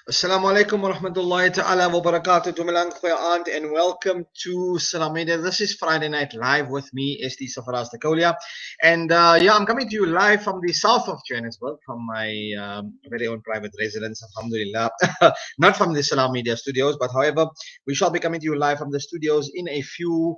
Assalamu alaikum wa rahmatullahi ta'ala wa barakatuh to Milan Aunt and welcome to Salam Media. This is Friday Night Live with me, ST Safaraz Takolia. And I'm coming to you live from the south of Johannesburg, from my very own private residence, alhamdulillah. Not from the Salam Media studios, but however, we shall be coming to you live from the studios in a few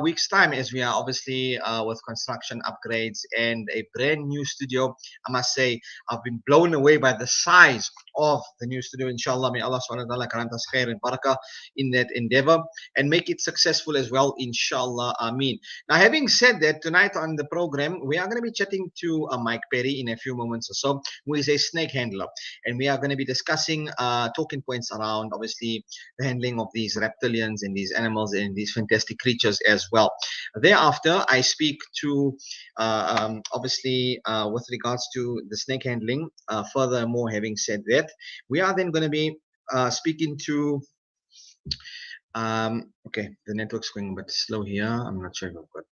weeks' time, as we are obviously with construction upgrades and a brand new studio. I must say, I've been blown away by the size of the new studio. Inshallah, may Allah subhanahu wa ta'ala grant us khair and barakah in that endeavor and make it successful as well, inshallah, ameen. Now, having said that, tonight on the program, we are going to be chatting to Mike Perry in a few moments or so, who is a snake handler. And we are going to be discussing talking points around, obviously, the handling of these reptilians and these animals and these fantastic creatures as well. Thereafter, I speak to, obviously, with regards to the snake handling. Furthermore, having said that, we are then going to be speaking to okay, the network's going a bit slow here. I'm not sure if I've got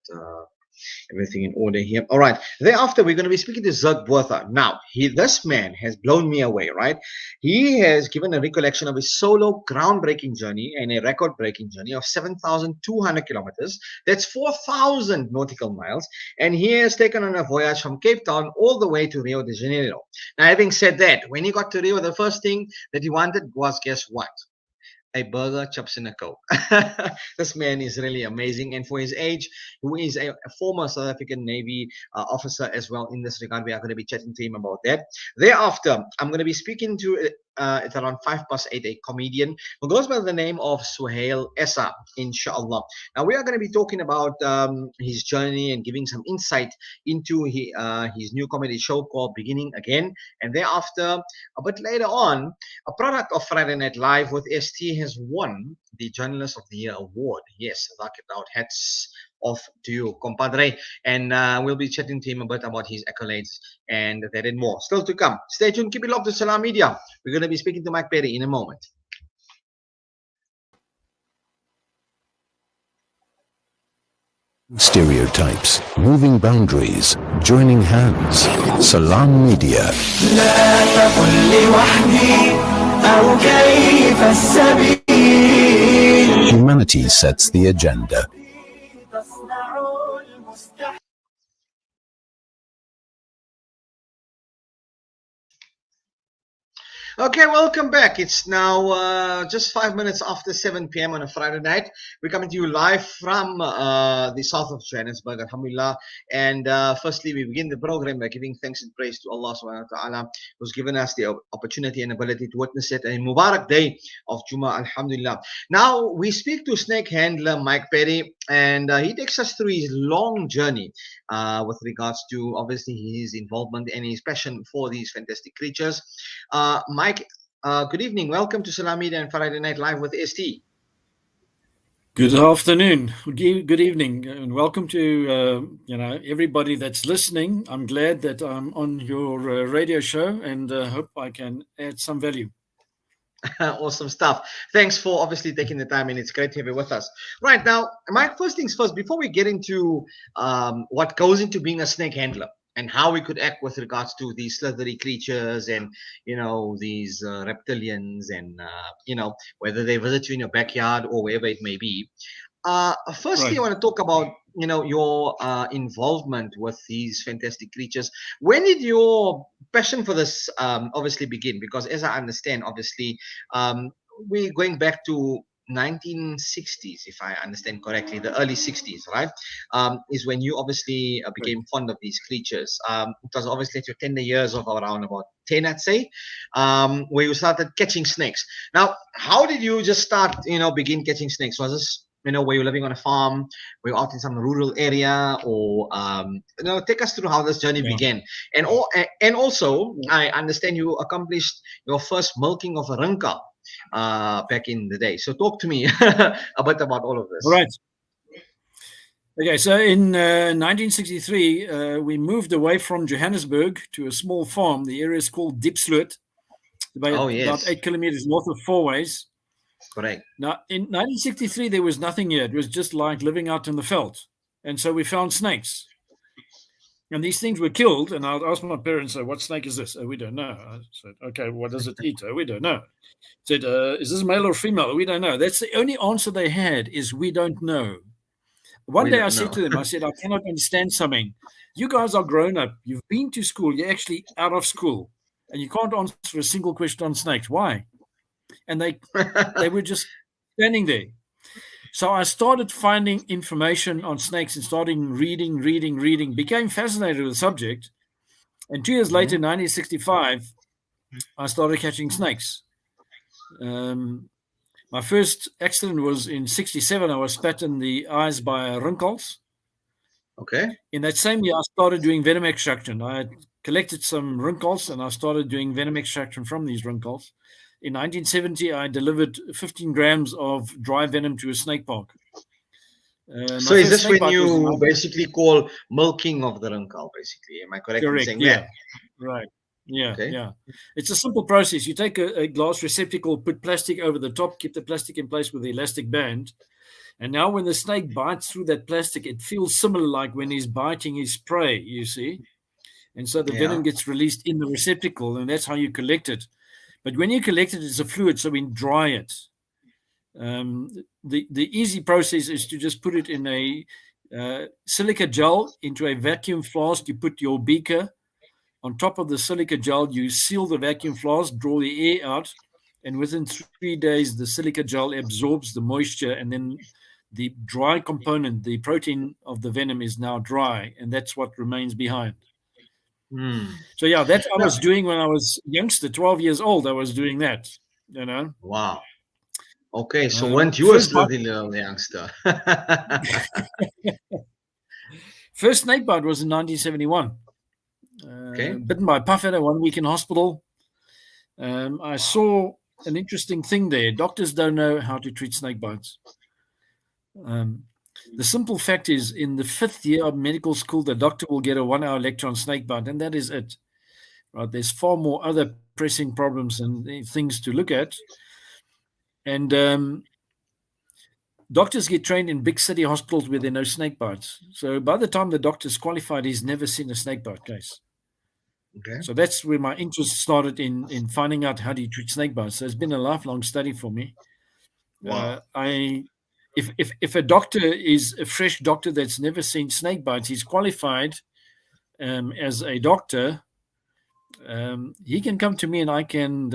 everything in order here. All right. Thereafter, we're going to be speaking to Zug Botha. Now, this man has blown me away, right? He has given a recollection of his solo groundbreaking journey and a record-breaking journey of 7,200 kilometers. That's 4,000 nautical miles. And he has taken on a voyage from Cape Town all the way to Rio de Janeiro. Now, having said that, when he got to Rio, the first thing that he wanted was, guess what? A burger, chips, and a Coke. This man is really amazing. And for his age, who is a former South African Navy officer as well in this regard, we are going to be chatting to him about that. Thereafter, I'm going to be speaking to it's around 8:05, a comedian who goes by the name of Suhail Essa, inshallah. Now, we are going to be talking about his journey and giving some insight into his new comedy show called Beginning Again. And thereafter, a bit later on, a product of Friday Night Live with ST has won the Journalist of the Year award. Yes, knock it out. Hats off to you, compadre. And we'll be chatting to him a bit about his accolades and that and more. Still to come. Stay tuned. Keep it locked to Salam Media. We're going to be speaking to Mike Perry in a moment. Stereotypes, moving boundaries, joining hands. Salam Media. Humanity sets the agenda. Okay, welcome back. It's now just 5 minutes after 7 p.m. on a Friday night. We're coming to you live from the south of Johannesburg, alhamdulillah. And firstly, we begin the program by giving thanks and praise to Allah subhanahu wa ta'ala, who's given us the opportunity and ability to witness it. A Mubarak day of Jummah, alhamdulillah. Now, we speak to snake handler Mike Perry, and he takes us through his long journey with regards to, obviously, his involvement and his passion for these fantastic creatures. Mike, good evening. Welcome to Salam Media and Friday Night Live with ST. Good afternoon, good evening, and welcome to everybody that's listening. I'm glad that I'm on your radio show, and hope I can add some value. Awesome stuff. Thanks for obviously taking the time, and it's great to have you with us. Right now, Mike, first things first, before we get into what goes into being a snake handler and how we could act with regards to these slithery creatures and, these reptilians and, whether they visit you in your backyard or wherever it may be. Firstly, I want to talk about, your involvement with these fantastic creatures. When did your passion for this obviously begin? Because as I understand, obviously, we're going back to 1960s, if I understand correctly, the early 60s, right? Is when you obviously became fond of these creatures. It was obviously at your tender years of around about 10, I'd say, where you started catching snakes. Now, how did you just start, begin catching snakes? Was this, were you living on a farm? Were you out in some rural area? Or, take us through how this journey began. And also, I understand you accomplished your first milking of a rinka back in the day. So talk to me a bit about all of this. Right. Okay, so in 1963, we moved away from Johannesburg to a small farm. The area is called Diepsloot, about 8 kilometers north of Fourways. Correct. Now, in 1963, there was nothing here. It was just like living out in the veld. And so we found snakes. And these things were killed. And I'd ask my parents, what snake is this? Oh, we don't know. I said, okay, what does it eat? Oh, we don't know. Said, is this male or female? We don't know. That's the only answer they had, is we don't know. One We day I don't said know. to them, I said, I cannot understand something. You guys are grown up. You've been to school. You're actually out of school. And you can't answer a single question on snakes. Why? And they were just standing there. So I started finding information on snakes and started reading, became fascinated with the subject. And 2 years later, in 1965, I started catching snakes. My first accident was in 67. I was spat in the eyes by rinkles. Okay. In that same year, I started doing venom extraction. I had collected some rinkles and I started doing venom extraction from these rinkles. In 1970, I delivered 15 grams of dry venom to a snake park. So is this when you basically call milking of the rankal, basically? Am I correct in saying that? Right. Yeah, Okay. yeah. It's a simple process. You take a glass receptacle, put plastic over the top, keep the plastic in place with the elastic band. And now when the snake bites through that plastic, it feels similar like when he's biting his prey, you see. And so the venom gets released in the receptacle, and that's how you collect it. But when you collect it, it's a fluid, so we dry it. The easy process is to just put it in a silica gel into a vacuum flask. You put your beaker on top of the silica gel, you seal the vacuum flask, draw the air out, and within 3 days, the silica gel absorbs the moisture, and then the dry component, the protein of the venom, is now dry, and that's what remains behind. So yeah, that I was doing when I was youngster, 12 years old. I was doing that, you know. Wow. Okay, so weren't you a slithy little youngster? First snake bite was in 1971. Bitten by a puffadder, 1 week in hospital. I saw an interesting thing there. Doctors don't know how to treat snake bites. The simple fact is, in the 5th year of medical school, the doctor will get a 1-hour lecture on snake bite, and that is it. Right? There's far more other pressing problems and things to look at. And doctors get trained in big city hospitals where there are no snake bites. So by the time the doctor's qualified, he's never seen a snake bite case. Okay. So that's where my interest started in finding out how do you treat snake bites. So it's been a lifelong study for me. Wow. If a doctor is a fresh doctor that's never seen snake bites, he's qualified as a doctor. He can come to me and I can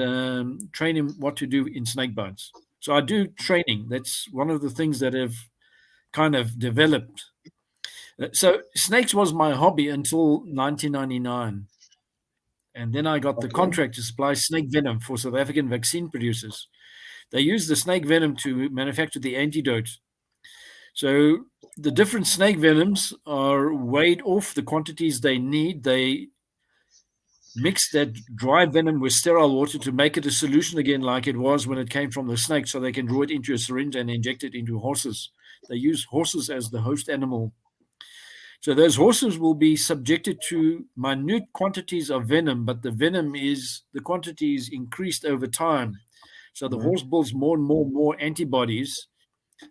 train him what to do in snake bites. So I do training. That's one of the things that have kind of developed. So snakes was my hobby until 1999. And then I got the contract to supply snake venom for South African vaccine producers. They use the snake venom to manufacture the antidote. So the different snake venoms are weighed off the quantities they need. They mix that dry venom with sterile water to make it a solution again like it was when it came from the snake, so they can draw it into a syringe and inject it into horses. They use horses as the host animal. So those horses will be subjected to minute quantities of venom, but the quantity is increased over time. So the horse builds more and more antibodies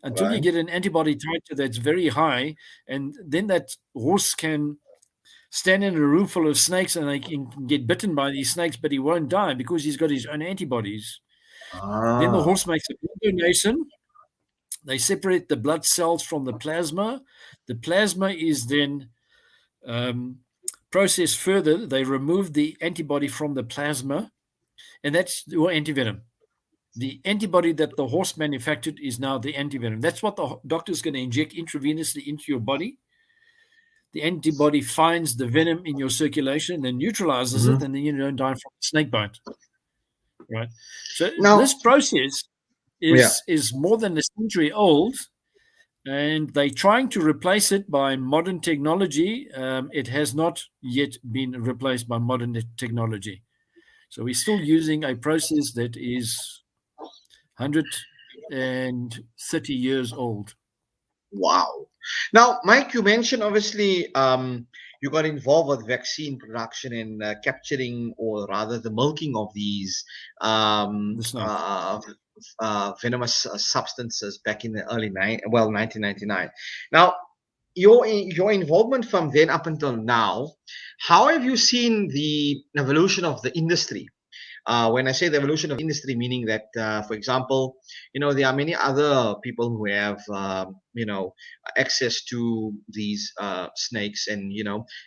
until you get an antibody titer that's very high, and then that horse can stand in a room full of snakes and they can get bitten by these snakes, but he won't die because he's got his own antibodies. Then the horse makes a blood donation. They separate the blood cells from the plasma. The plasma is then processed further. They remove the antibody from the plasma, and that's your antivenom. The antibody that the horse manufactured is now the antivenom. That's what the doctor is going to inject intravenously into your body. The antibody finds the venom in your circulation and neutralizes it, and then you don't die from a snake bite. Right? So this process is more than a century old, and they're trying to replace it by modern technology. It has not yet been replaced by modern technology. So we're still using a process that is 130 years old. Wow. Now, Mike, you mentioned obviously you got involved with vaccine production and capturing, or rather the milking of these venomous substances back in the early 1999. Now, your involvement from then up until now, how have you seen the evolution of the industry? When I say the evolution of industry, meaning that, for example, there are many other people who have, access to these snakes and,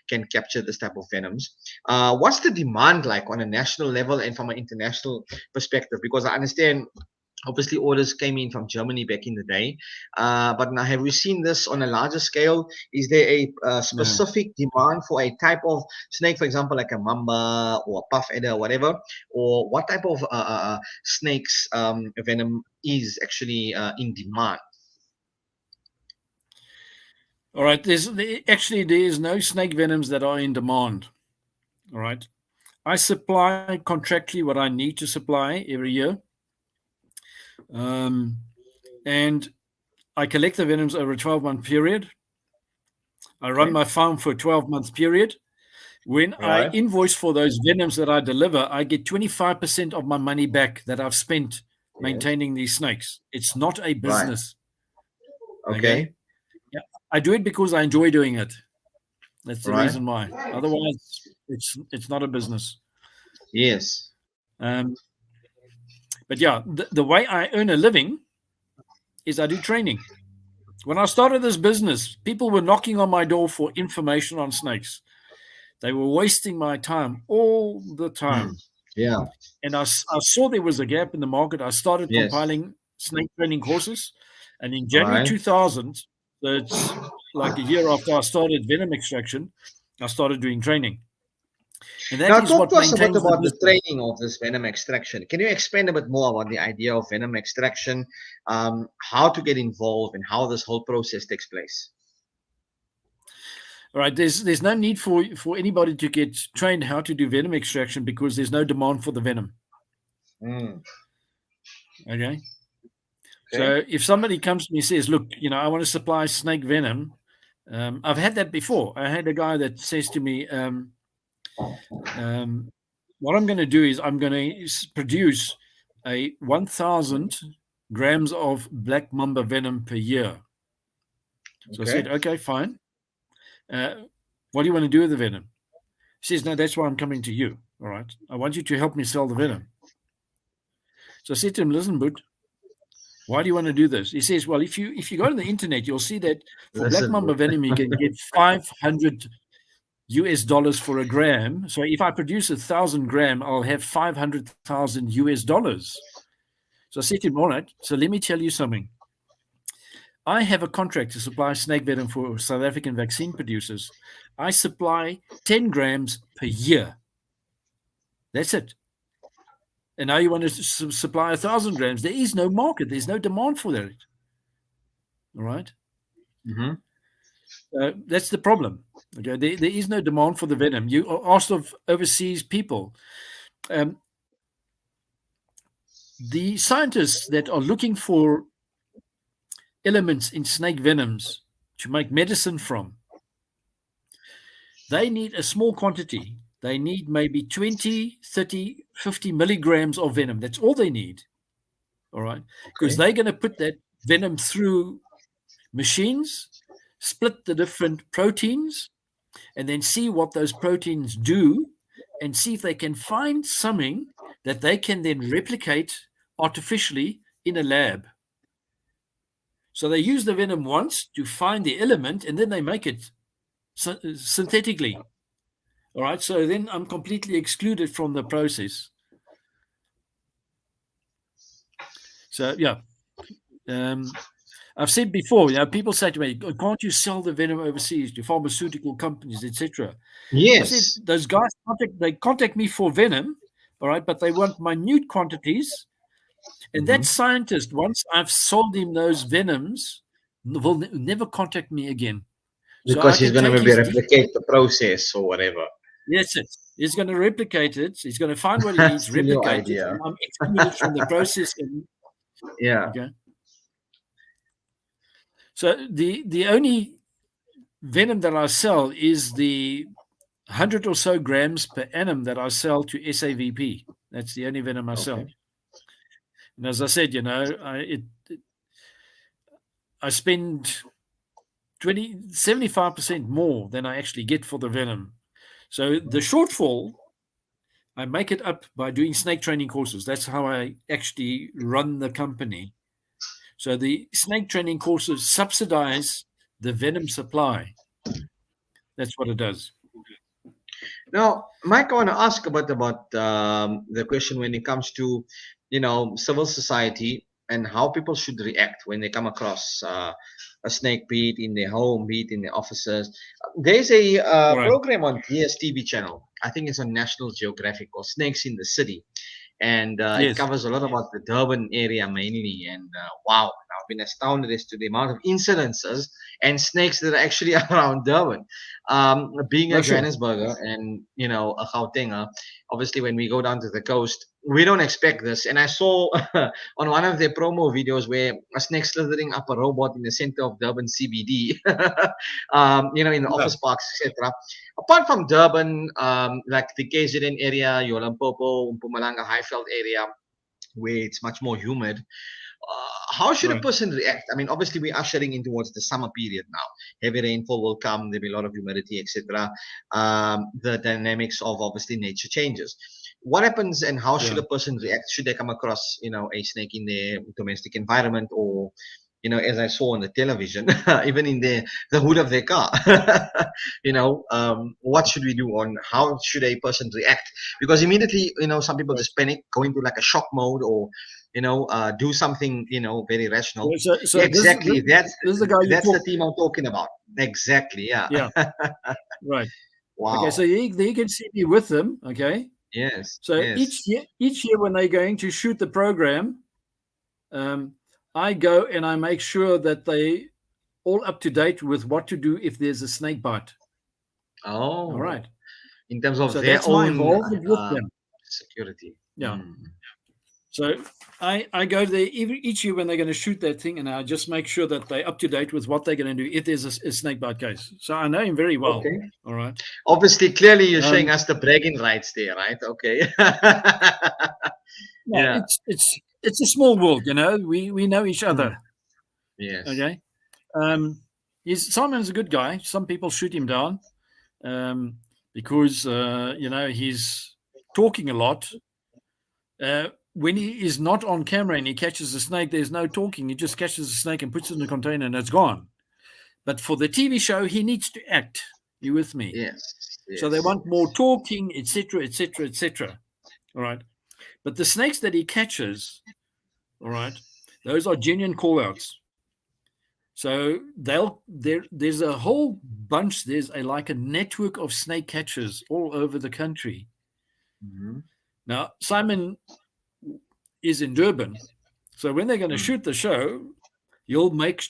can capture this type of venoms. What's the demand like on a national level and from an international perspective? Because I understand obviously orders came in from Germany back in the day, but now have we seen this on a larger scale? Is there a No. specific demand for a type of snake, for example, like a mamba or a puff adder or whatever, or what type of snakes venom is actually in demand? All right. There's no snake venoms that are in demand. All right. I supply contractually what I need to supply every year. And I collect the venoms over a 12-month period. I run my farm for a 12-month period. When I Right. invoice for those venoms that I deliver, I get 25% of my money back that I've spent Yes. maintaining these snakes. It's not a Right. business. Okay. Yeah. I do it because I enjoy doing it. That's the Right. reason why. Otherwise, it's not a business. Yes. But yeah, the way I earn a living is I do training. When I started this business, people were knocking on my door for information on snakes. They were wasting my time all the time. Yeah. And I saw there was a gap in the market. I started Yes. compiling snake training courses. And in January Right. 2000, so it's like a year after I started venom extraction, I started doing training. And that Now, is talk what to us a bit maintains the about the business. training of this venom extraction. Can you explain a bit more about the idea of venom extraction, how to get involved, and how this whole process takes place? All right, there's no need for anybody to get trained how to do venom extraction because there's no demand for the venom. Mm. Okay. Okay. So if somebody comes to me and says, look, I want to supply snake venom, I've had that before. I had a guy that says to me, what I'm going to do is I'm going to produce a 1,000 grams of black mamba venom per year. So I said, okay, fine. What do you want to do with the venom? He says, no, that's why I'm coming to you. All right. I want you to help me sell the venom. So I said to him, listen, Boot, why do you want to do this? He says, well, if you go to the internet, you'll see that for black mamba venom, you can get $500 for a gram. So if I produce 1,000 gram, I'll have $500,000. So I said to him, all right, so let me tell you something. I have a contract to supply snake venom for South African vaccine producers. I supply 10 grams per year. That's it. And now you want to supply 1,000 grams. There is no market. There's no demand for that. All right. That's the problem. Okay. There is no demand for the venom. You asked of overseas people. The scientists that are looking for elements in snake venoms to make medicine from, they need a small quantity. They need maybe 20, 30, 50 milligrams of venom. That's all they need. All right. Because they're going to put that venom through machines, split the different proteins, and then see what those proteins do and see if they can find something that they can then replicate artificially in a lab. So they use the venom once to find the element and then they make it synthetically. All right. So then I'm completely excluded from the process. So, yeah. I've said before, people say to me, can't you sell the venom overseas to pharmaceutical companies, etc.? Yes. I said, those guys, contact me for venom, all right, but they want minute quantities. And that scientist, once I've sold him those venoms, will never contact me again. Because he's going to maybe replicate the process or whatever. Yes, he's going to replicate it. He's going to find what he needs, replicate it. And I'm excluded from the process. Yeah. Okay. So the only venom that I sell is the 100 or so grams per annum that I sell to SAVP. That's the only venom I sell. And as I said, I spend 75% more than I actually get for the venom. So the shortfall, I make it up by doing snake training courses. That's how I actually run the company. So the snake training courses subsidize the venom supply. That's what it does. Now, Mike, I want to ask about the question when it comes to, civil society and how people should react when they come across a snake, be it in their home, be it in their offices. There's a Right. program on DSTV channel. I think it's on National Geographic, called Snakes in the City. And it Yes. covers a lot about the Durban area mainly. And wow, I've been astounded as to the amount of incidences and snakes that are actually around Durban. Being a Oh, sure. Johannesburger and a Gautenger, obviously when we go down to the coast, we don't expect this. And I saw on one of their promo videos where a snake slithering up a robot in the center of Durban CBD, in the office parks, etc. Apart from Durban, like the KZN area, your Limpopo, Mpumalanga, Highveld area, where it's much more humid, how should a Right. person react? I mean, obviously we're ushering in towards the summer period now. Heavy rainfall will come. There'll be a lot of humidity, etc. The dynamics of obviously nature changes. What happens and how should Yeah. a person react? Should they come across, a snake in their domestic environment, or, as I saw on the television, even in the hood of their car? What should we do on how should a person react? Because immediately, some people just panic, go into like a shock mode, or do something, very rational. So Exactly. this is the guy you That's the talk. theme I'm talking about. Exactly. Yeah. Yeah. Right. Okay. Wow. So you can see me with them. Okay. Yes. So Yes. each year when they're going to shoot the program, I go and I make sure that they all up to date with what to do if there's a snake bite. Oh. All right. In terms of So their that's my own involvement with them. security. Yeah. Mm. So I go there each year when they're going to shoot that thing, and I just make sure that they're up to date with what they're going to do if there's a snake bite case. So I know him very well. Okay. All right. Obviously, clearly, you're showing us the bragging rights there, right? Okay. Yeah. Yeah. It's a small world, we know each other. Yes. Okay. Simon's a good guy. Some people shoot him down because he's talking a lot. When he is not on camera and he catches a snake, there's no talking. He just catches a snake and puts it in the container and it's gone. But for the TV show, he needs to act. You with me? Yes. So they want more talking, etc., etc., etc. All right. But the snakes that he catches, all right, those are genuine call-outs. So there's a whole bunch. There's like a network of snake catchers all over the country. Mm-hmm. Now, Simon is in Durban. So when they're going to shoot the show, you'll make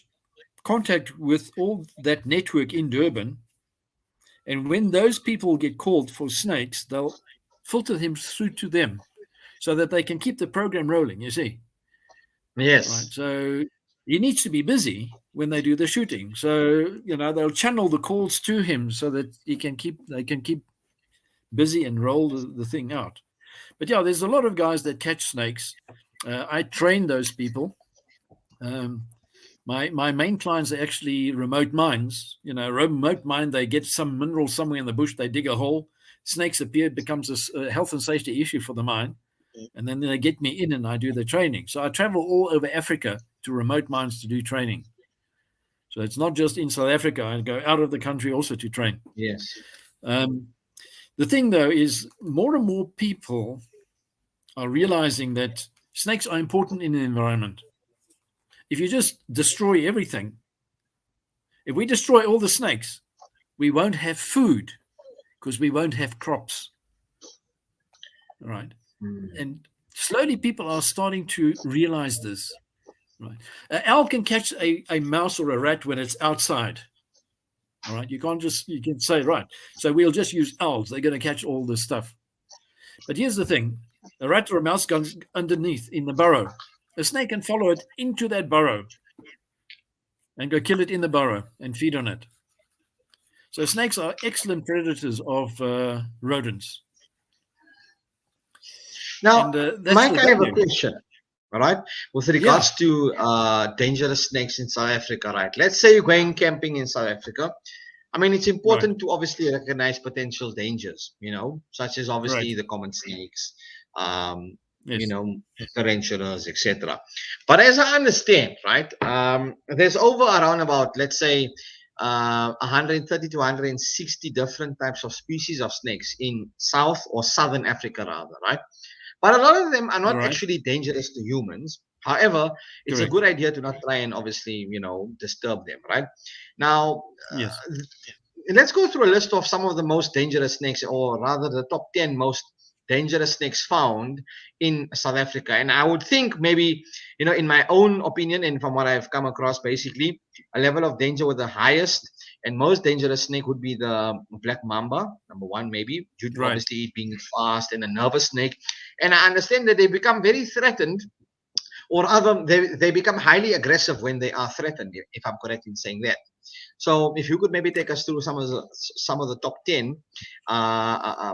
contact with all that network in Durban. And when those people get called for snakes, they'll filter him through to them so that they can keep the program rolling, you see. Yes. Right. So he needs to be busy when they do the shooting. So, they'll channel the calls to him so that they can keep busy and roll the thing out. But yeah, there's a lot of guys that catch snakes. I train those people. My main clients are actually remote mines. Remote mine, they get some mineral somewhere in the bush, they dig a hole, snakes appear, it becomes a health and safety issue for the mine. And then they get me in and I do the training. So I travel all over Africa to remote mines to do training. So it's not just in South Africa. I go out of the country also to train. Yes. The thing, though, is more and more people are realizing that snakes are important in the environment. If you just destroy everything, if we destroy all the snakes, we won't have food because we won't have crops. All right. And slowly people are starting to realize this. Right. An owl can catch a mouse or a rat when it's outside. All right. You can say, right, so we'll just use owls. They're going to catch all this stuff. But here's the thing. A rat or a mouse goes underneath in the burrow. A snake can follow it into that burrow and go kill it in the burrow and feed on it. So snakes are excellent predators of rodents. Now, And, that's Mike, the I have a value. question. All right. With regards to dangerous snakes in South Africa, right? Let's say you're going camping in South Africa. I mean, it's important to obviously recognize potential dangers, such as obviously the common snakes, tarantulas, etc. But as I understand, right, there's around about, let's say, 130 to 160 different types of species of snakes in South or Southern Africa, rather, right? But a lot of them are not actually dangerous to humans. However, it's a good idea to not try and obviously, disturb them, right? Now, let's go through a list of some of the most dangerous snakes, or rather the top 10 most dangerous snakes found in South Africa. And I would think maybe, in my own opinion and from what I've come across, basically, a level of danger with the highest and most dangerous snake would be the black mamba, number one, maybe, due to obviously it being fast and a nervous snake. And I understand that they become very threatened, or rather, they become highly aggressive when they are threatened, if I'm correct in saying that. So if you could maybe take us through some of the top 10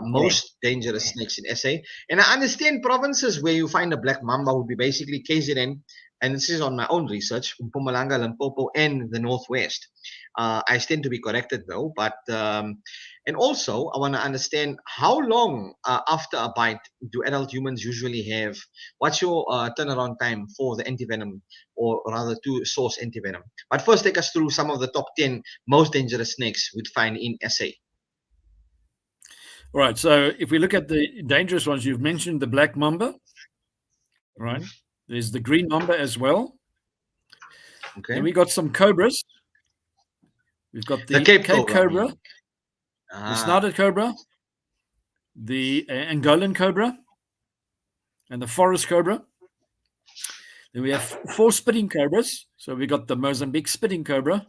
most dangerous snakes in SA. And I understand provinces where you find a black mamba would be basically KZN, and this is on my own research, Mpumalanga, Limpopo, and the Northwest. I stand to be corrected though, but and also I want to understand how long after a bite do adult humans usually have? What's your turnaround time for the antivenom, or rather to source antivenom? But first, take us through some of the top 10 most dangerous snakes we'd find in SA. All right. So if we look at the dangerous ones, you've mentioned the black mamba, right? There's the green mamba as well. Okay. Then we got some cobras. We've got the Cape Cobra, the snouted cobra, the Angolan cobra, and the forest cobra. Then we have 4 spitting cobras. So we got the Mozambique spitting cobra.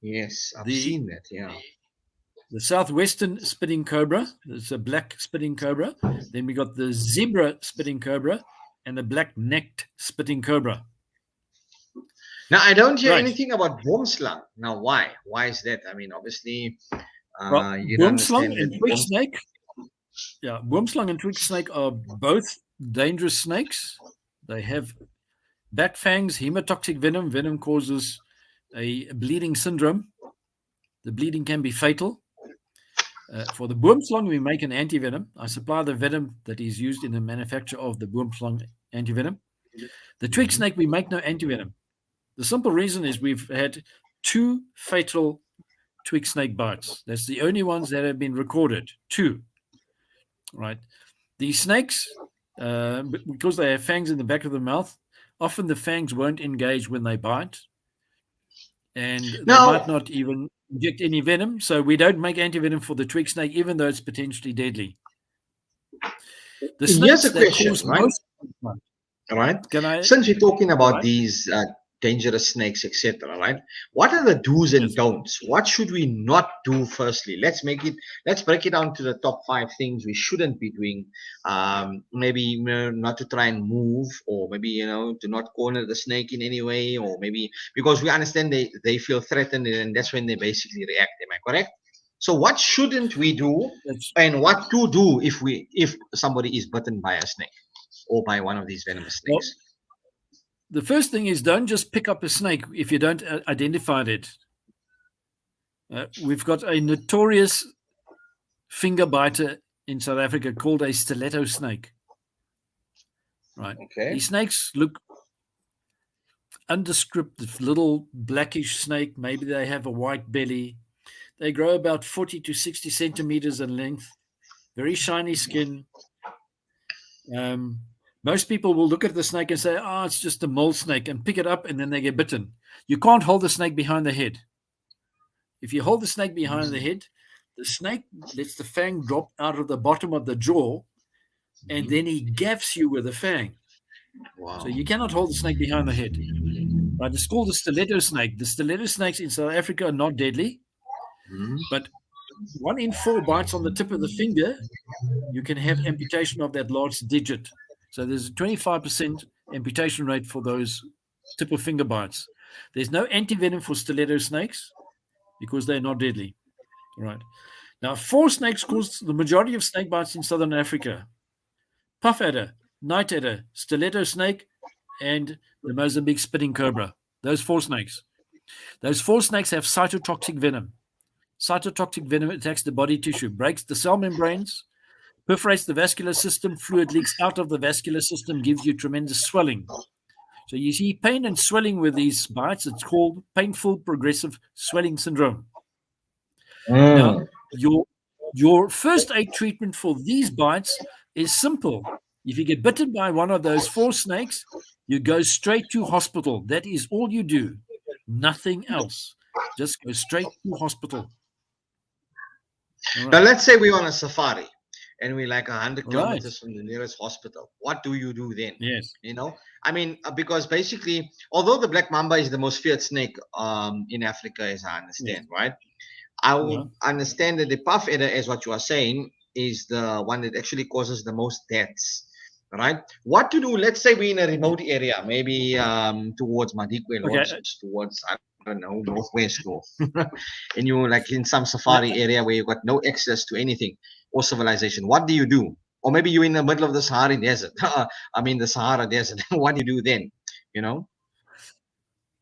Yes, I've seen that, yeah. The southwestern spitting cobra. It's a black spitting cobra. Then we got the zebra spitting cobra and the black-necked spitting cobra. Now, I don't hear anything about boomslang. Now, why? Why is that? I mean, obviously, boomslang and twig snake. Yeah, boomslang and twig snake are both dangerous snakes. They have bat fangs, hemotoxic venom. Venom causes a bleeding syndrome. The bleeding can be fatal. For the boomslang, we make an antivenom. I supply the venom that is used in the manufacture of the boomslang antivenom. The twig snake, we make no antivenom. The simple reason is we've had 2 fatal twig snake bites. That's the only ones that have been recorded. 2. Right. These snakes, because they have fangs in the back of the mouth, often the fangs won't engage when they bite. And they might not even inject any venom. So we don't make antivenom for the twig snake, even though it's potentially deadly. The snakes that cause most... Right. Since we're talking about these dangerous snakes, etc., right? What are the do's and don'ts? What should we not do? Firstly, let's break it down to the top 5 things we shouldn't be doing. Maybe not to try and move, or maybe to not corner the snake in any way, or maybe because we understand they feel threatened, and that's when they basically react. Am I correct? So what shouldn't we do, and what to do if somebody is bitten by a snake or by one of these venomous snakes? The first thing is, don't just pick up a snake if you don't identify it. We've got a notorious finger biter in South Africa called a stiletto snake. Right. Okay. These snakes look undescriptive, little blackish snake. Maybe they have a white belly. They grow about 40 to 60 centimeters in length. Very shiny skin. Most people will look at the snake and say, oh, it's just a mole snake, and pick it up, and then they get bitten. You can't hold the snake behind the head. If you hold the snake behind the head, the snake lets the fang drop out of the bottom of the jaw, and then he gaffs you with the fang. Wow. So you cannot hold the snake behind the head. Right? It's called the stiletto snake. The stiletto snakes in South Africa are not deadly, but 1 in 4 bites on the tip of the finger, you can have amputation of that large digit. So there's a 25% amputation rate for those tip of finger bites. There's no antivenom for stiletto snakes because they're not deadly. Right. Now, 4 snakes cause the majority of snake bites in Southern Africa. Puff adder, night adder, stiletto snake, and the Mozambique spitting cobra. Those 4 snakes. Those 4 snakes have cytotoxic venom. Cytotoxic venom attacks the body tissue, breaks the cell membranes, perforates the vascular system, fluid leaks out of the vascular system, gives you tremendous swelling. So you see pain and swelling with these bites. It's called painful progressive swelling syndrome. Now, your first aid treatment for these bites is simple. If you get bitten by one of those 4 snakes, you go straight to hospital. That is all you do. Nothing else. Just go straight to hospital. Now, let's say we're on a safari and we're like 100 Right. kilometers from the nearest hospital. What do you do then? Yes. You know, I mean, because basically, although the black mamba is the most feared snake in Africa, as I understand, right? I would understand that the puff adder, as what you are saying, is the one that actually causes the most deaths, right? What to do? Let's say we're in a remote area, maybe towards Madikwe Lodges, towards, I don't know, northwest or and you're like in some safari area where you've got no access to anything or civilization. What do you do? Or maybe you're in the middle of the Sahara Desert. The Sahara Desert. What do you do then? You know?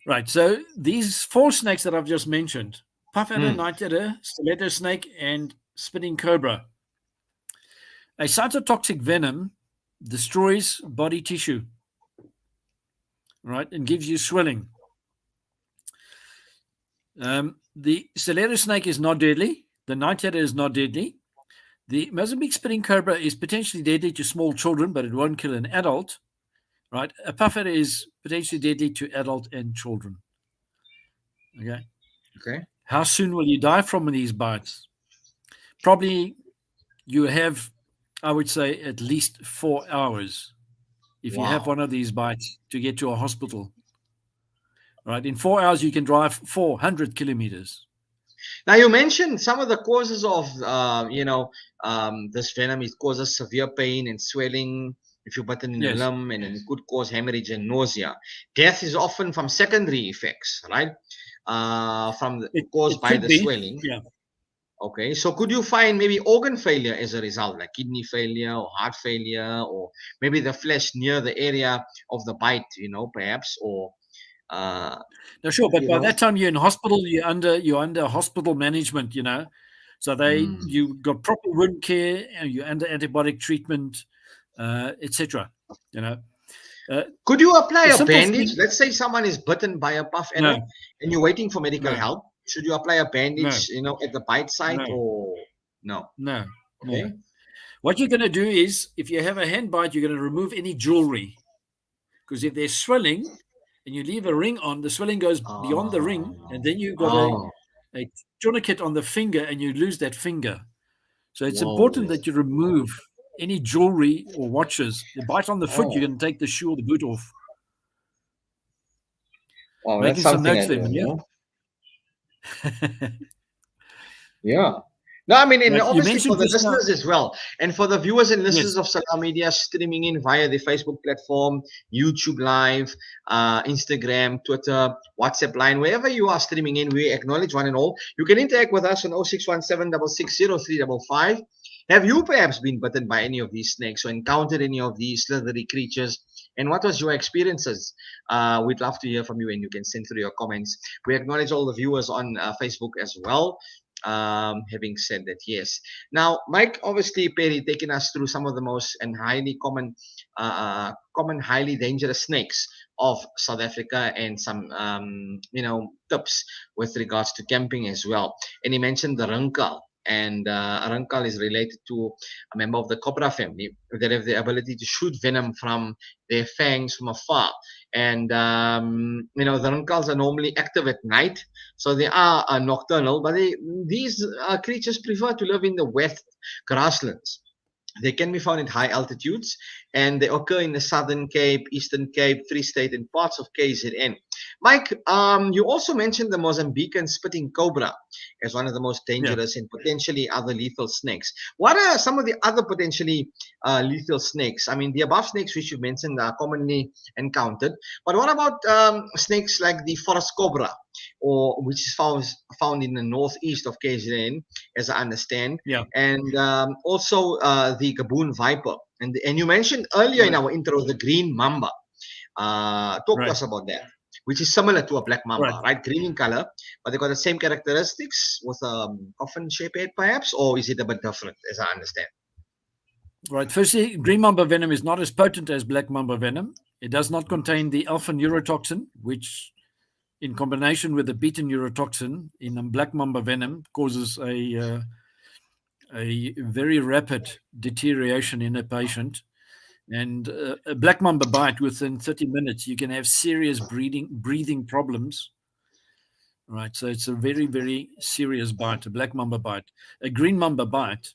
Right. So these 4 snakes that I've just mentioned, puff adder, night adder, stiletto snake, and spitting cobra. A cytotoxic venom destroys body tissue, right, and gives you swelling. The stiletto snake is not deadly. The night adder is not deadly. The Mozambique spitting cobra is potentially deadly to small children, but it won't kill an adult, right? A puff adder is potentially deadly to adult and children. Okay. How soon will you die from these bites? Probably you have, I would say, at least 4 hours if you have one of these bites to get to a hospital. Right. In 4 hours, you can drive 400 kilometers. Now, you mentioned some of the causes of, this venom. It causes severe pain and swelling if you're bitten in the limb, and it could cause hemorrhage and nausea. Death is often from secondary effects, right? Caused by the swelling. Yeah. Okay, so could you find maybe organ failure as a result, like kidney failure or heart failure, or maybe the flesh near the area of the bite, perhaps, or no, sure, but by that time you're in hospital, you're under hospital management, so you got proper wound care, and you're under antibiotic treatment, etc. Could you apply a bandage? Let's say someone is bitten by a puff adder and you're waiting for medical help. Should you apply a bandage, at the bite site, or no? No. Okay. No. What you're going to do is, if you have a hand bite, you're going to remove any jewelry, because if there's swelling and you leave a ring on, the swelling goes beyond the ring, and then you've got a tourniquet on the finger, and you lose that finger. So it's important that you remove any jewelry or watches. The bite on the foot, you're going to take the shoe or the boot off. Wow, Making that's some notes there, yeah. No, I mean, and Like obviously for the listeners as well, and for the viewers and listeners of Salam Media streaming in via the Facebook platform, YouTube Live, Instagram, Twitter, WhatsApp line, wherever you are streaming in, we acknowledge one and all. You can interact with us on 0617 660 Have you perhaps been bitten by any of these snakes or encountered any of these slithery creatures? And what was your experiences? We'd love to hear from you, and you can send through your comments. We acknowledge all the viewers on Facebook as well. Having said that, yes. Now, Mike, obviously, Perry taking us through some of the most and highly common, highly dangerous snakes of South Africa, and some, tips with regards to camping as well. And he mentioned the runkal. And a runkal is related to a member of the cobra family that have the ability to shoot venom from their fangs from afar. And, the runkals are normally active at night, so they are nocturnal, but these creatures prefer to live in the wet grasslands. They can be found at high altitudes, and they occur in the Southern Cape, Eastern Cape, Free State, and parts of KZN. Mike, you also mentioned the Mozambican spitting cobra as one of the most dangerous and potentially other lethal snakes. What are some of the other potentially lethal snakes? I mean, the above snakes which you mentioned are commonly encountered, but what about snakes like the forest cobra or which is found in the northeast of KZN, as I understand. Yeah. And also the Gaboon viper. And you mentioned earlier in Right. our intro the green mamba. Talk to Right. us about that, which is similar to a black mamba, Right. right? Green in color, but they got the same characteristics with a coffin-shaped head, perhaps, or is it a bit different, as I understand? Right. Firstly, green mamba venom is not as potent as black mamba venom. It does not contain the alpha neurotoxin, which, in combination with the beta neurotoxin in black mamba venom, causes a very rapid deterioration in a patient. And a black mamba bite, within 30 minutes, you can have serious breathing problems. Right. So it's a very, very serious bite, a black mamba bite. A green mamba bite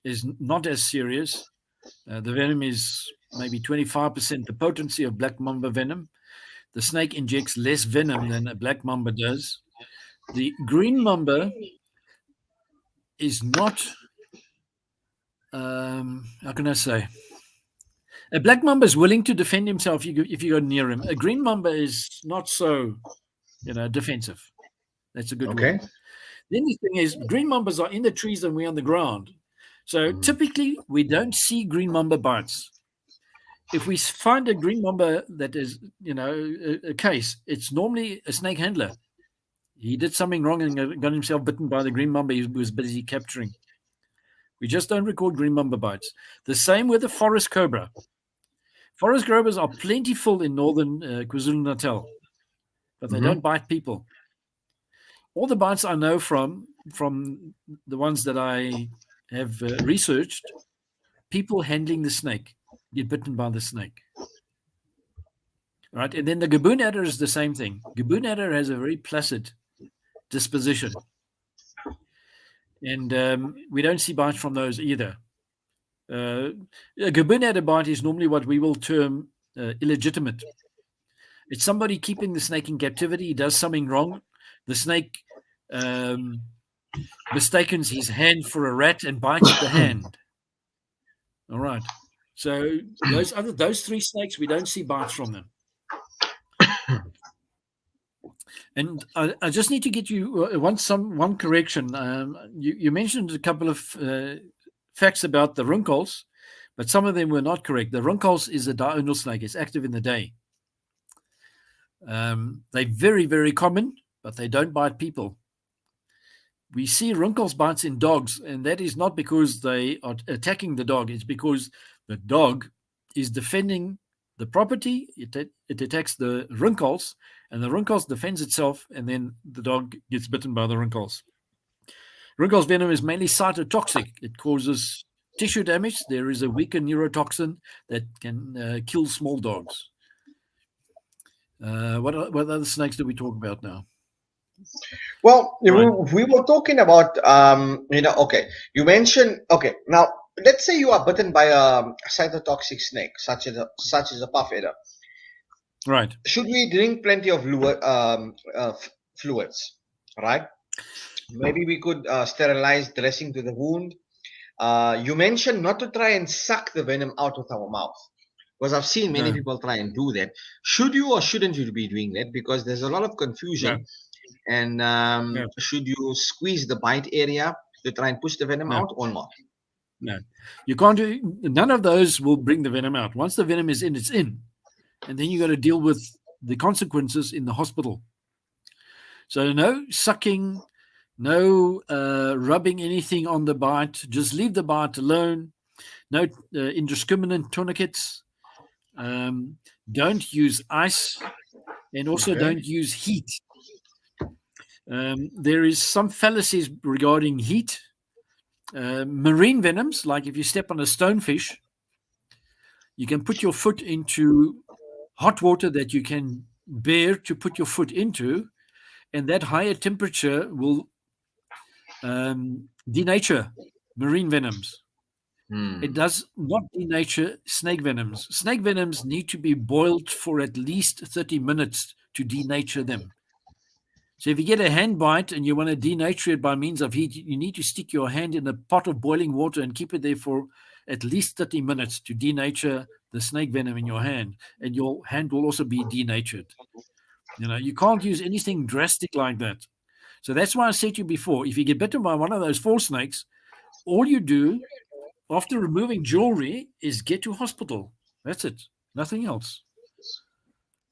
is not as serious. The venom is maybe 25% the potency of black mamba venom. The snake injects less venom than a black mamba does. The green mamba is not, how can I say? A black mamba is willing to defend himself if you go near him. A green mamba is not so, defensive. That's a good Okay. word. Then the thing is, green mambas are in the trees and we're on the ground. So typically, we don't see green mamba bites. If we find a green mamba that is, a case, it's normally a snake handler. He did something wrong and got himself bitten by the green mamba he was busy capturing. We just don't record green mamba bites. The same with the forest cobra. Forest cobras are plentiful in northern KwaZulu-Natal, but they don't bite people. All the bites I know from the ones that I have researched, people handling the snake get bitten by the snake. Right? And then the Gaboon adder is the same thing. Gaboon adder has a very placid disposition. And we don't see bites from those either. A Gaboon adder bite is normally what we will term illegitimate. It's somebody keeping the snake in captivity. He does something wrong. The snake mistakes his hand for a rat and bites the hand. All right. So those three snakes, we don't see bites from them. And I just need to get you one correction. You mentioned a couple of facts about the runkels, but some of them were not correct. The runkels is a diurnal snake. It's active in the day. They're very, very common, but they don't bite people. We see runkels bites in dogs, and that is not because they are attacking the dog. It's because the dog is defending the property. It attacks the runkels, and the runkels defends itself, and then the dog gets bitten by the runkels. Runkels venom is mainly cytotoxic. It causes tissue damage. There is a weaker neurotoxin that can kill small dogs. What other snakes do we talk about now? Well, Right. we were talking about, okay, you mentioned, okay, now let's say you are bitten by a cytotoxic snake, such as a puff adder. Right. Should we drink plenty of fluids, right? Maybe we could sterilize dressing to the wound. You mentioned not to try and suck the venom out with our mouth, because I've seen many No. people try and do that. Should you or shouldn't you be doing that? Because there's a lot of confusion. No. And No. should you squeeze the bite area to try and push the venom No. out or not? No. You can't do. None of those will bring the venom out. Once the venom is in, it's in. And then you got to deal with the consequences in the hospital. So no sucking, no rubbing anything on the bite. Just leave the bite alone. No indiscriminate tourniquets. Don't use ice, and also Okay. don't use heat. There is some fallacies regarding heat. Marine venoms, like if you step on a stonefish, you can put your foot into hot water that you can bear to put your foot into, and that higher temperature will denature marine venoms. It does not denature snake venoms. Snake venoms need to be boiled for at least 30 minutes to denature them. So if you get a hand bite and you want to denature it by means of heat, you need to stick your hand in a pot of boiling water and keep it there for at least 30 minutes to denature the snake venom in your hand, and your hand will also be denatured. You can't use anything drastic like that. So that's why I said to you before, if you get bitten by one of those 4 snakes, all you do after removing jewelry is get to hospital. That's it. Nothing else.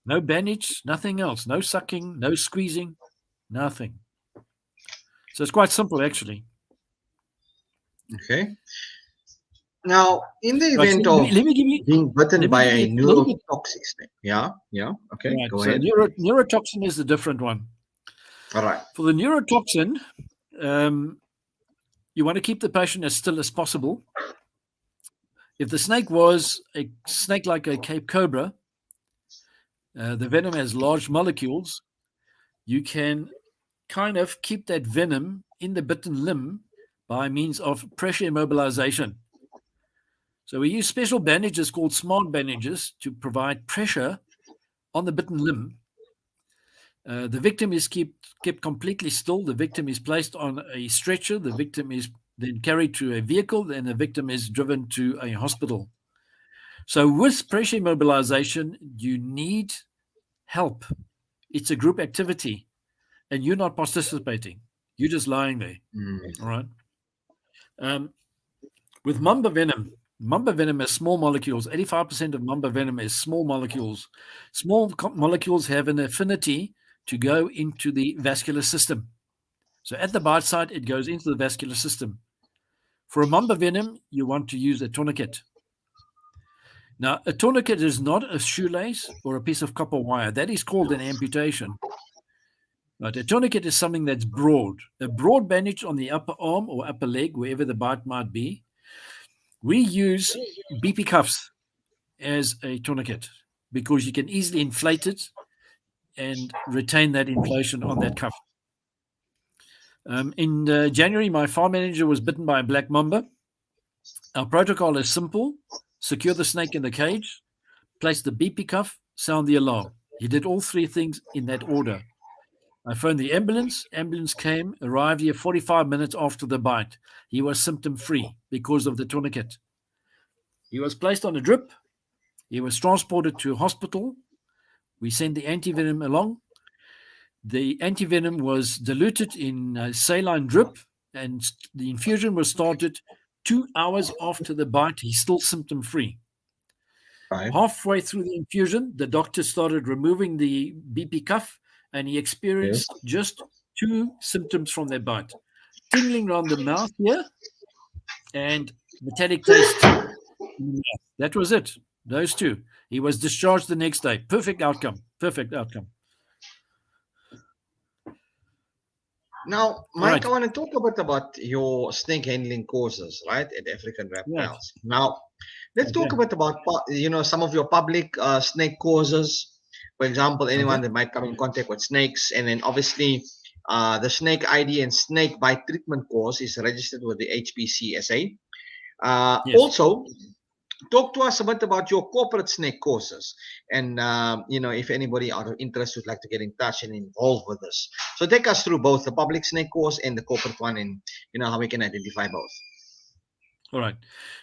No bandage, nothing else. No sucking, no squeezing, nothing. So it's quite simple, actually. Okay. Now, in the Right, event so of let me give you being bitten by a a little bit. neurotoxic snake, yeah, okay, Right. go So ahead. neurotoxin is a different one. All right. For the neurotoxin, you want to keep the patient as still as possible. If the snake was a snake like a Cape Cobra, the venom has large molecules. You can kind of keep that venom in the bitten limb by means of pressure immobilization. So we use special bandages called smart bandages to provide pressure on the bitten limb. The victim is kept completely still. The victim is placed on a stretcher. The victim is then carried to a vehicle, and the victim is driven to a hospital. So with pressure immobilization, you need help. It's a group activity, and you're not participating. You're just lying there. All right. With Mamba venom is small molecules. 85% of Mamba venom is small molecules. Small molecules have an affinity to go into the vascular system. So at the bite site, it goes into the vascular system. For a Mamba venom, you want to use a tourniquet. Now, a tourniquet is not a shoelace or a piece of copper wire. That is called an amputation. Right, a tourniquet is something that's broad. A broad bandage on the upper arm or upper leg, wherever the bite might be. We use BP cuffs as a tourniquet because you can easily inflate it and retain that inflation on that cuff. In January, my farm manager was bitten by a black mamba. Our protocol is simple: secure the snake in the cage, place the BP cuff, sound the alarm. He did all 3 things in that order. I phoned the ambulance. Ambulance came, arrived here 45 minutes after the bite. He was symptom-free because of the tourniquet. He was placed on a drip. He was transported to hospital. We sent the antivenom along. The antivenom was diluted in a saline drip, and the infusion was started 2 hours after the bite. He's still symptom-free. Right. Halfway through the infusion, the doctor started removing the BP cuff, and he experienced just 2 symptoms from that bite: tingling around the mouth here and metallic taste. That was it. Those 2. He was discharged the next day. Perfect outcome. Perfect outcome. Now, Mike, Right. I want to talk about your snake handling courses, right, at African Reptiles. Now, let's talk about some of your public snake courses. For example, anyone that might come in contact with snakes, and then obviously the Snake ID and Snakebite treatment course is registered with the HPCSA. Also, talk to us a bit about your corporate snake courses, and if anybody out of interest would like to get in touch and involved with this. So take us through both the public snake course and the corporate one, and how we can identify both. All right.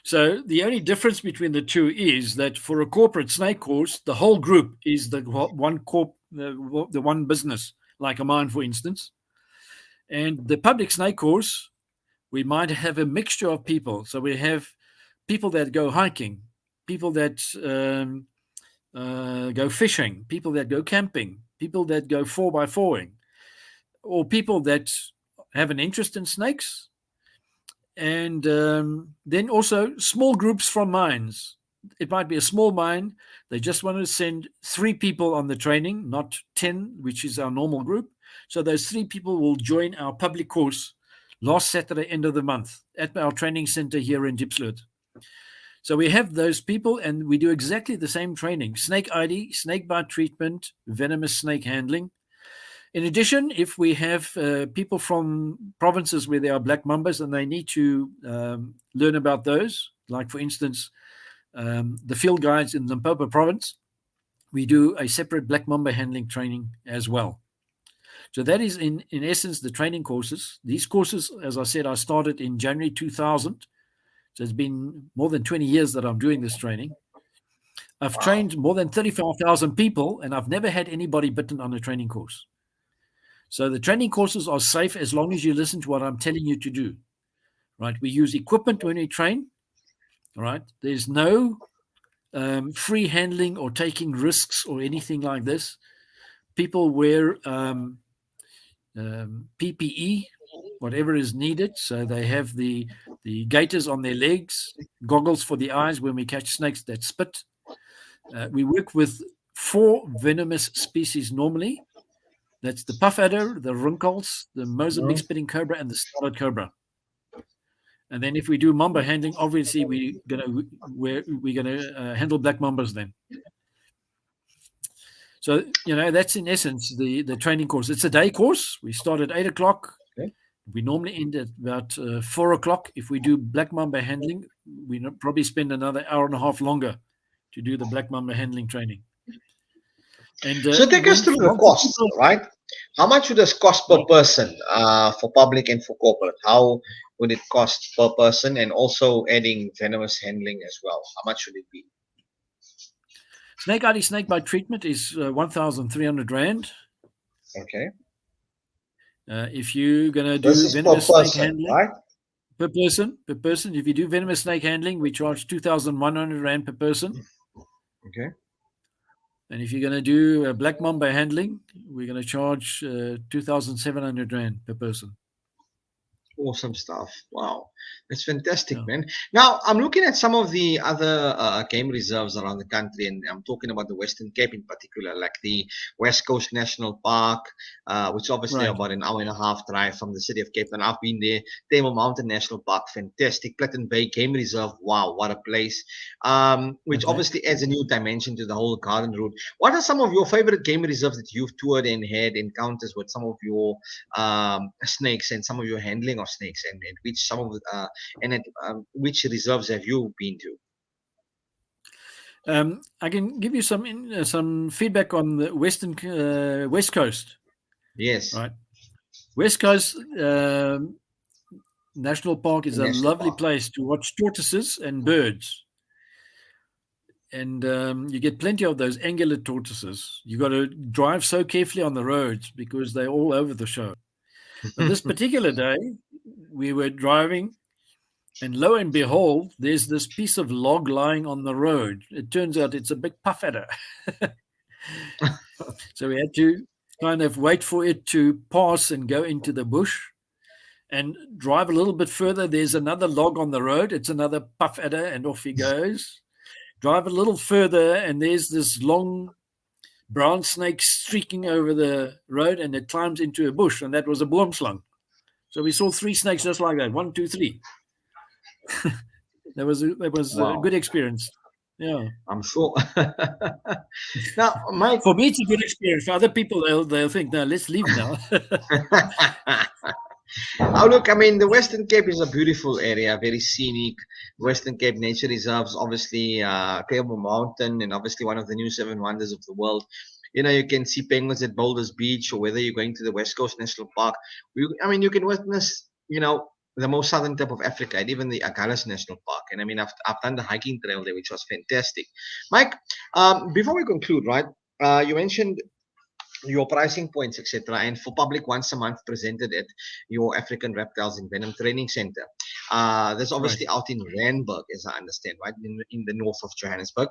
So the only difference between the 2 is that for a corporate snake course, the whole group is the one business, like a mine, for instance. And the public snake course, we might have a mixture of people. So we have people that go hiking, people that go fishing, people that go camping, people that go 4x4ing, or people that have an interest in snakes. And then also small groups from mines. It might be a small mine. They just want to send 3 people on the training, not 10, which is our normal group. So those 3 people will join our public course last Saturday, end of the month, at our training center here in Diepsloot. So we have those people, and we do exactly the same training: snake ID, snake bite treatment, venomous snake handling. In addition, if we have people from provinces where there are black mambas and they need to learn about those, like, for instance, the field guides in Limpopo province, we do a separate black mamba handling training as well. So that is, in essence, the training courses. These courses, as I said, I started in January 2000. So it's been more than 20 years that I'm doing this training. I've trained more than 35,000 people, and I've never had anybody bitten on a training course. So the training courses are safe as long as you listen to what I'm telling you to do, right? We use equipment when we train, right? There's no free handling or taking risks or anything like this. People wear PPE, whatever is needed. So they have the gaiters on their legs, goggles for the eyes when we catch snakes that spit. We work with 4 venomous species normally. That's the puff adder, the wrinkles, the Mozambique spitting cobra, and the scarlet cobra. And then if we do mamba handling, obviously we're gonna handle black mambas then. So that's in essence the training course. It's a day course. We start at 8 o'clock. Okay. We normally end at about 4 o'clock. If we do black mamba handling, we probably spend another hour and a half longer to do the black mamba handling training. And so take us through the cost, right? How much would this cost per person for public and for corporate? How would it cost per person, and also adding venomous handling as well? How much should it be? Snake ID snakebite treatment is 1,300 rand. Okay. If you're gonna do This is venomous per snake person, handling, right? per person. If you do venomous snake handling, we charge 2,100 rand per person. Okay. And if you're going to do black mamba handling, we're going to charge 2,700 rand per person. Awesome stuff. Wow, that's fantastic, Yeah. man. Now I'm looking at some of the other game reserves around the country, and I'm talking about the Western Cape in particular, like the West Coast National Park, which obviously Right. about an hour and a half drive from the city of Cape Town. I've been there. Table Mountain National Park, fantastic. Platten Bay Game Reserve, wow, what a place. Which Okay. obviously adds a new dimension to the whole garden route. What are some of your favorite game reserves that you've toured and had encounters with some of your snakes and some of your handling of snakes, and which some of which reserves have you been to? I can give you some feedback on the West Coast. Yes. Right. West Coast National Park is a lovely place to watch tortoises and birds. And you get plenty of those angular tortoises. You got to drive so carefully on the roads because they're all over the show. But this particular day, we were driving, and lo and behold, there's this piece of log lying on the road. It turns out it's a big puff adder. So we had to kind of wait for it to pass and go into the bush and drive a little bit further. There's another log on the road. It's another puff adder, and off he goes. Drive a little further, and there's this long brown snake streaking over the road, and it climbs into a bush, and that was a boomslang. So we saw 3 snakes just like that. 1, 2, 3. That was Wow. a good experience. Yeah, I'm sure. Now, Mike, for me it's a good experience. For other people, they'll think, "No, let's leave now." oh, look, I mean, the Western Cape is a beautiful area, very scenic. Western Cape Nature Reserves, obviously, Table Mountain, and obviously one of the new 7 wonders of the world. You can see penguins at Boulders Beach, or whether you're going to the West Coast National Park. You can witness, the most southern tip of Africa, and even the Agulhas National Park. And I mean, I've done the hiking trail there, which was fantastic. Mike, before we conclude, right, you mentioned your pricing points, etc., and for public once a month presented at your African Reptiles and Venom Training Center. That's obviously out in Randburg, as I understand, right, in the north of Johannesburg.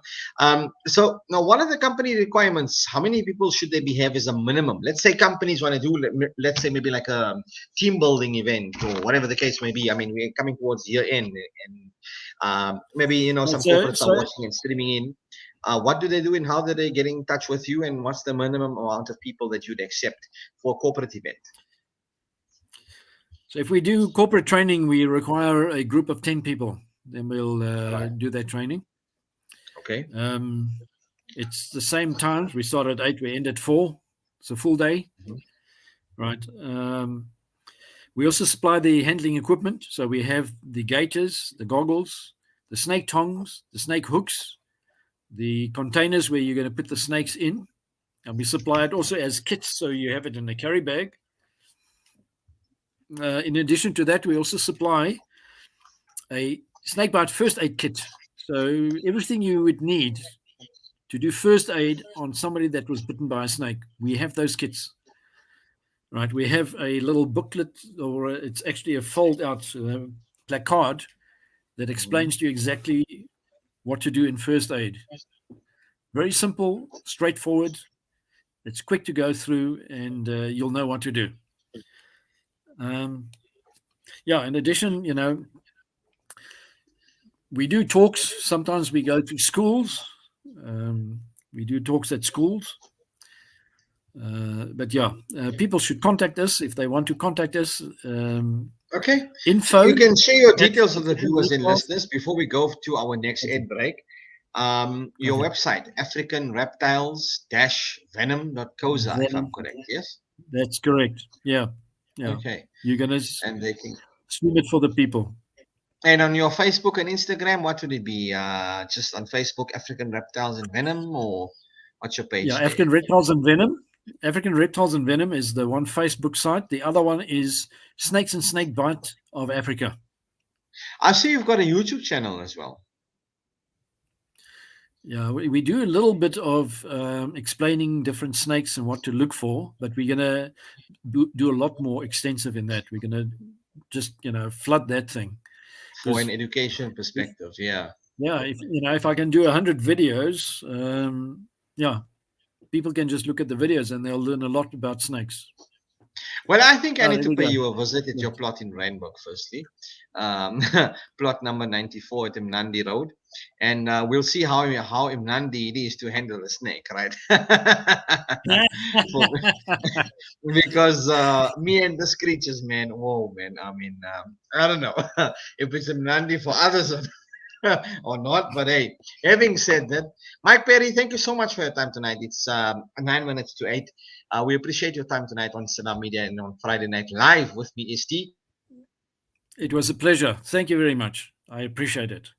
So now, what are the company requirements? How many people should they have as a minimum? Let's say companies want to do, let's say maybe like a team building event or whatever the case may be. I mean, we're coming towards year end, and maybe some corporates are watching and streaming in. What do they do, and how do they get in touch with you, and what's the minimum amount of people that you'd accept for a corporate event? So if we do corporate training, we require a group of 10 people. Then we'll do that training. Okay. It's the same times. We start at 8, we end at 4. It's a full day. Mm-hmm. Right. We also supply the handling equipment. So we have the gaiters, the goggles, the snake tongs, the snake hooks, the containers where you're going to put the snakes in. And we supply it also as kits, so you have it in a carry bag. In addition to that, we also supply a Snakebite First Aid Kit. So everything you would need to do first aid on somebody that was bitten by a snake, we have those kits. Right, we have a little booklet, or it's actually a fold-out placard that explains to you exactly what to do in first aid. Very simple, straightforward. It's quick to go through, and you'll know what to do. In addition, we do talks. Sometimes we go to schools. We do talks at schools. People should contact us if they want to contact us. Okay. Info. You can share your details of the viewers and listeners before we go to our next ad break. Your website, African Reptiles-Venom.co.za, if I'm correct, yes? That's correct. Yeah. Okay. You're gonna and they can stream it for the people. And on your Facebook and Instagram, what would it be? Just on Facebook, African Reptiles and Venom, or what's your page? Yeah, African Reptiles and Venom. African Reptiles and Venom is the one Facebook site. The other one is Snakes and Snakebite of Africa. I see you've got a YouTube channel as well. Yeah, we do a little bit of explaining different snakes and what to look for, but we're going to do a lot more extensive in that. We're going to just, flood that thing. For an education perspective, yeah. Yeah, if I can do 100 videos, people can just look at the videos and they'll learn a lot about snakes. Well, I think I need to pay you a visit at your plot in Randburg, firstly. Plot number 94 at Imnandi Road. And we'll see how Imnandi it is to handle a snake, right? Because me and these creatures, man, whoa, man. I mean, I don't know if it's Imnandi for others or not. But hey, having said that, Mike Perry, thank you so much for your time tonight. It's 9 minutes to 8. We appreciate your time tonight on Salam Media and on Friday Night Live with me, ST. It was a pleasure. Thank you very much. I appreciate it.